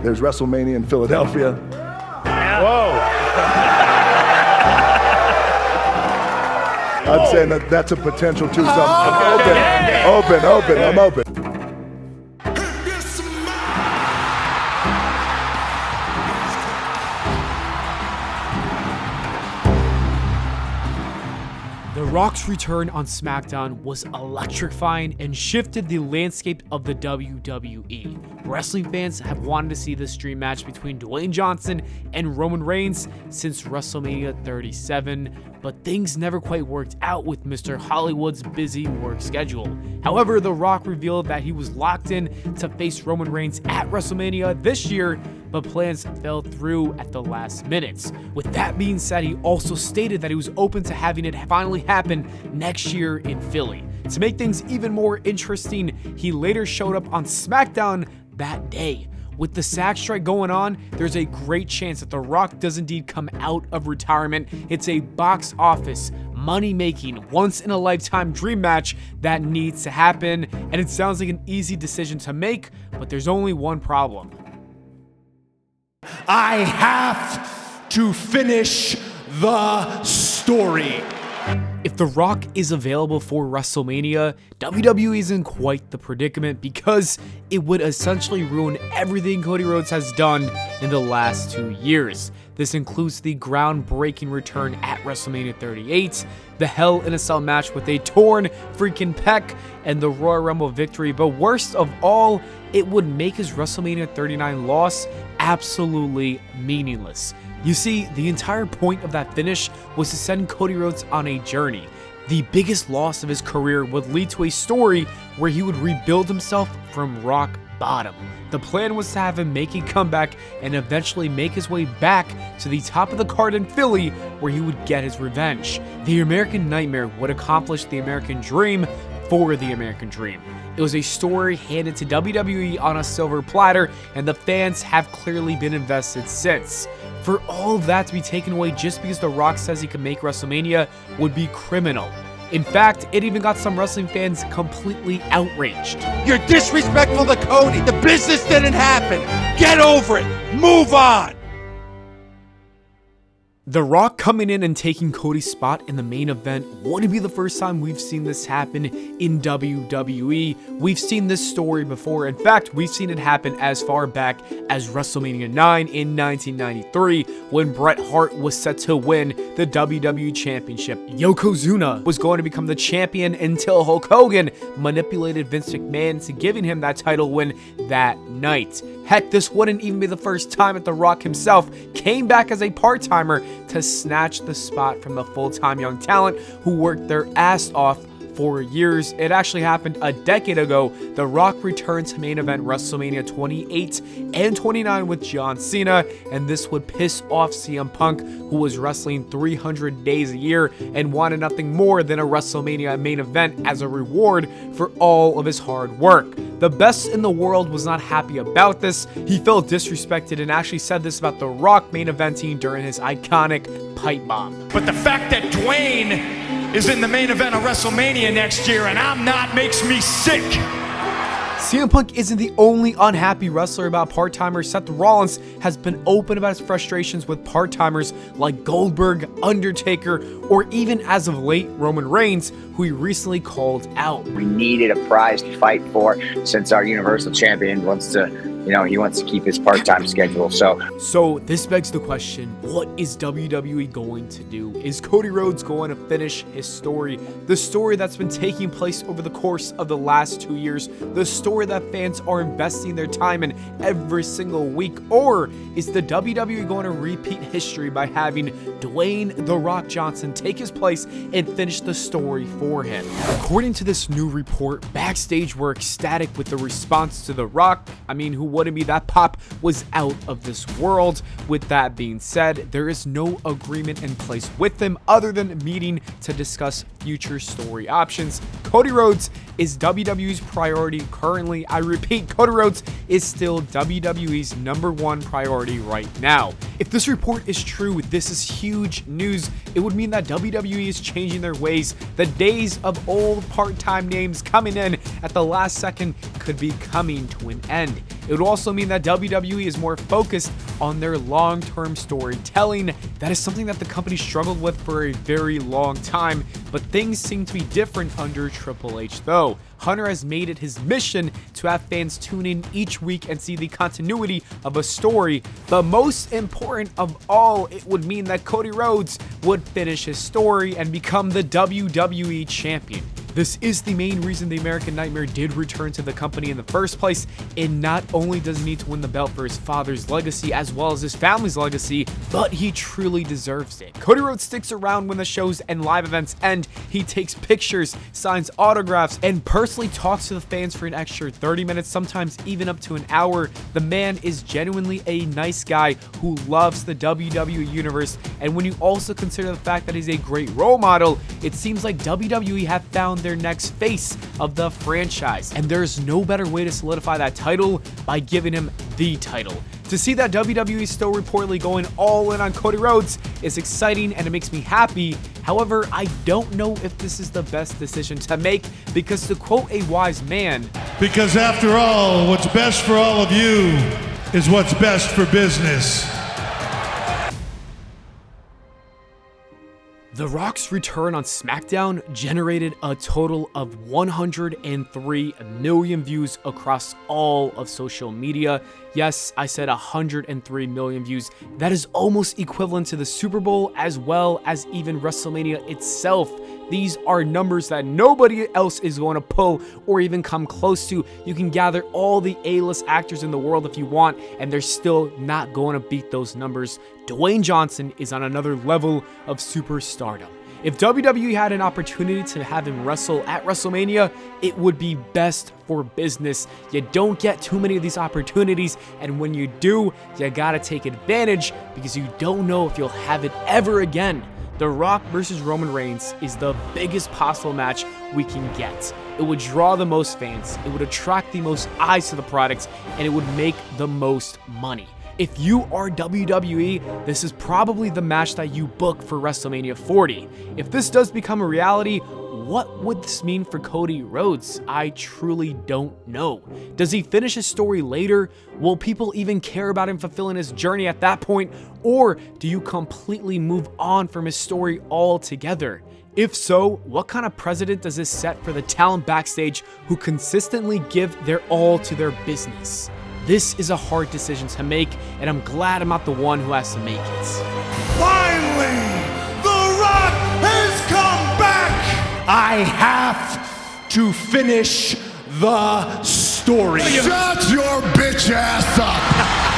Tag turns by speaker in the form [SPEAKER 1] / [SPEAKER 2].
[SPEAKER 1] There's WrestleMania in Philadelphia.
[SPEAKER 2] Whoa.
[SPEAKER 1] I'm saying that's a potential too. So I'm open.
[SPEAKER 3] The Rock's return on SmackDown was electrifying and shifted the landscape of the WWE. Wrestling fans have wanted to see this dream match between Dwayne Johnson and Roman Reigns since WrestleMania 37, but things never quite worked out with Mr. Hollywood's busy work schedule. However, The Rock revealed that he was locked in to face Roman Reigns at WrestleMania this year, but plans fell through at the last minute. With that being said, he also stated that he was open to having it finally happen next year in Philly. To make things even more interesting, he later showed up on SmackDown that day. With the SAG strike going on, there's a great chance that The Rock does indeed come out of retirement. It's a box office, money-making, once-in-a-lifetime dream match that needs to happen, and it sounds like an easy decision to make, but there's only one problem.
[SPEAKER 4] I have to finish the story.
[SPEAKER 3] If The Rock is available for WrestleMania, WWE is in quite the predicament because it would essentially ruin everything Cody Rhodes has done in the last 2 years. This includes the groundbreaking return at WrestleMania 38, the Hell in a Cell match with a torn freaking pec, and the Royal Rumble victory. But worst of all, it would make his WrestleMania 39 loss absolutely meaningless. You see, the entire point of that finish was to send Cody Rhodes on a journey. The biggest loss of his career would lead to a story where he would rebuild himself from rock bottom. The plan was to have him make a comeback and eventually make his way back to the top of the card in Philly where he would get his revenge. The American Nightmare would accomplish the American Dream for the American Dream. It was a story handed to WWE on a silver platter, and the fans have clearly been invested since. For all of that to be taken away just because The Rock says he can make WrestleMania would be criminal. In fact, it even got some wrestling fans completely outraged.
[SPEAKER 4] You're disrespectful to Cody. The business didn't happen. Get over it. Move on.
[SPEAKER 3] The Rock coming in and taking Cody's spot in the main event wouldn't be the first time we've seen this happen in WWE. We've seen this story before. In fact, we've seen it happen as far back as WrestleMania 9 in 1993 when Bret Hart was set to win the WWE Championship. Yokozuna was going to become the champion until Hulk Hogan manipulated Vince McMahon into giving him that title win that night. Heck, this wouldn't even be the first time that The Rock himself came back as a part-timer to snatch the spot from the full-time young talent who worked their ass off for years. It actually happened a decade ago. The Rock returned to main event WrestleMania 28 and 29 with John Cena, and this would piss off CM Punk, who was wrestling 300 days a year and wanted nothing more than a WrestleMania main event as a reward for all of his hard work. The best in the world was not happy about this. He felt disrespected and actually said this about The Rock main eventing during his iconic pipe bomb.
[SPEAKER 5] But the fact that Dwyane is in the main event of WrestleMania next year and I'm not makes me sick.
[SPEAKER 3] CM Punk isn't the only unhappy wrestler about part-timers. Seth Rollins has been open about his frustrations with part-timers like Goldberg, Undertaker, or even as of late, Roman Reigns, who he recently called out.
[SPEAKER 6] We needed a prize to fight for since our Universal Champion wants to, he wants to keep his part-time schedule. So
[SPEAKER 3] this begs the question, what is WWE going to do? Is Cody Rhodes going to finish his story? The story that's been taking place over the course of the last 2 years, the story that fans are investing their time in every single week, or is the WWE going to repeat history by having Dwayne "The Rock" Johnson take his place and finish the story for him? According to this new report, backstage were ecstatic with the response to The Rock. I mean, who wouldn't be? That pop was out of this world. With that being said, there is no agreement in place with him other than meeting to discuss future story options. Cody Rhodes is WWE's priority currently. I repeat, Cody Rhodes is still WWE's #1 priority right now. If this report is true, this is huge news. It would mean that WWE is changing their ways. The days of old part-time names coming in at the last second could be coming to an end. It would also mean that WWE is more focused on their long-term storytelling. That is something that the company struggled with for a very long time, but things seem to be different under Triple H though. Hunter has made it his mission to have fans tune in each week and see the continuity of a story. But most important of all, it would mean that Cody Rhodes would finish his story and become the WWE champion. This is the main reason the American Nightmare did return to the company in the first place, and not only does he need to win the belt for his father's legacy as well as his family's legacy, but he truly deserves it. Cody Rhodes sticks around when the shows and live events end. He takes pictures, signs autographs, and personally talks to the fans for an extra 30 minutes, sometimes even up to an hour. The man is genuinely a nice guy who loves the WWE universe, and when you also consider the fact that he's a great role model, it seems like WWE have found their next face of the franchise, and there's no better way to solidify that title by giving him the title. To see that WWE is still reportedly going all in on Cody Rhodes is exciting and it makes me happy. However, I don't know if this is the best decision to make, because to quote a wise man,
[SPEAKER 2] because after all, what's best for all of you is what's best for business.
[SPEAKER 3] The Rock's return on SmackDown generated a total of 103 million views across all of social media. Yes, I said 103 million views. That is almost equivalent to the Super Bowl as well as even WrestleMania itself. These are numbers that nobody else is going to pull or even come close to. You can gather all the A-list actors in the world if you want, and they're still not going to beat those numbers. Dwayne Johnson is on another level of superstardom. If WWE had an opportunity to have him wrestle at WrestleMania, it would be best for business. You don't get too many of these opportunities, and when you do, you gotta take advantage because you don't know if you'll have it ever again. The Rock versus Roman Reigns is the biggest possible match we can get. It would draw the most fans, it would attract the most eyes to the product, and it would make the most money. If you are WWE, this is probably the match that you book for WrestleMania 40. If this does become a reality, what would this mean for Cody Rhodes? I truly don't know. Does he finish his story later? Will people even care about him fulfilling his journey at that point? Or do you completely move on from his story altogether? If so, what kind of precedent does this set for the talent backstage who consistently give their all to their business? This is a hard decision to make, and I'm glad I'm not the one who has to make it.
[SPEAKER 2] Finally, The Rock has come back!
[SPEAKER 5] I have to finish the story.
[SPEAKER 2] Shut your bitch ass up!